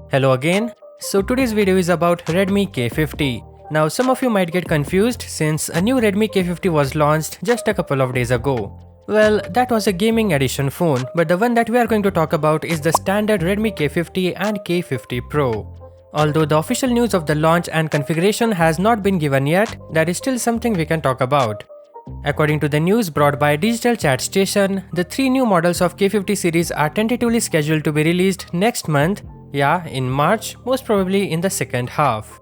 Hello again. So today's video is about Redmi K50. Now some of you might get confused since a new Redmi K50 was launched just a couple of days ago. Well, that was a gaming edition phone, but the one that we are going to talk about is the standard Redmi K50 and K50 Pro. Although the official news of the launch and configuration has not been given yet, that is still something we can talk about. According to the news brought by Digital Chat Station, the three new models of K50 series are tentatively scheduled to be released next month. Yeah, in March, most probably in the second half.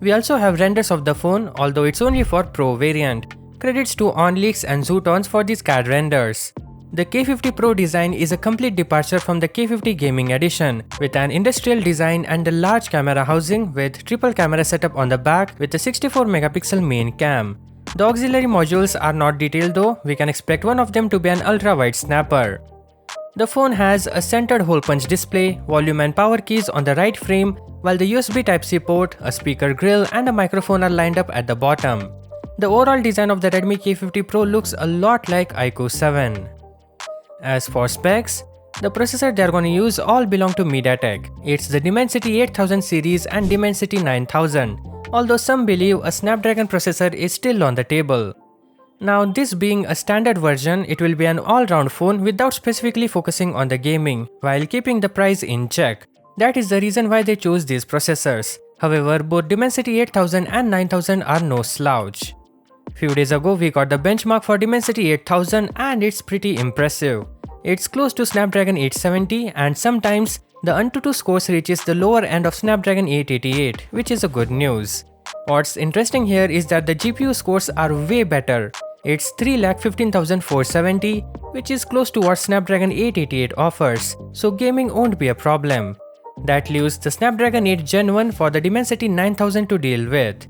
We also have renders of the phone, although it's only for Pro variant. Credits to OnLeaks and Zootons for these CAD renders. The K50 Pro design is a complete departure from the K50 Gaming Edition, with an industrial design and a large camera housing with triple camera setup on the back with a 64 megapixel main cam. The auxiliary modules are not detailed though, we can expect one of them to be an ultra-wide snapper. The phone has a centered hole punch display, volume and power keys on the right frame, while the USB Type-C port, a speaker grill and a microphone are lined up at the bottom. The overall design of the Redmi K50 Pro looks a lot like iQOO 7. As for specs, the processor they are going to use all belong to MediaTek. It's the Dimensity 8000 series and Dimensity 9000, although some believe a Snapdragon processor is still on the table. Now, this being a standard version, it will be an all-round phone without specifically focusing on the gaming, while keeping the price in check. That is the reason why they chose these processors. However, both Dimensity 8000 and 9000 are no slouch. Few days ago, we got the benchmark for Dimensity 8000 and it's pretty impressive. It's close to Snapdragon 870 and sometimes the Antutu scores reaches the lower end of Snapdragon 888, which is a good news. What's interesting here is that the GPU scores are way better. It's 3,15,470, which is close to what Snapdragon 888 offers, so gaming won't be a problem. That leaves the Snapdragon 8 Gen 1 for the Dimensity 9000 to deal with.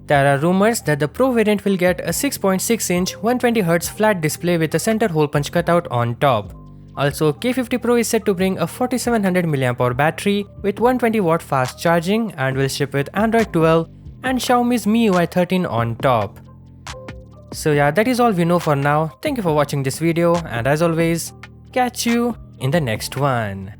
There are rumors that the Pro variant will get a 6.6-inch 120Hz flat display with a center hole punch cutout on top. Also, K50 Pro is set to bring a 4700 mAh battery with 120W fast charging and will ship with Android 12 and Xiaomi's MIUI 13 on top. So yeah, that is all we know for now. Thank you for watching this video and as always, catch you in the next one.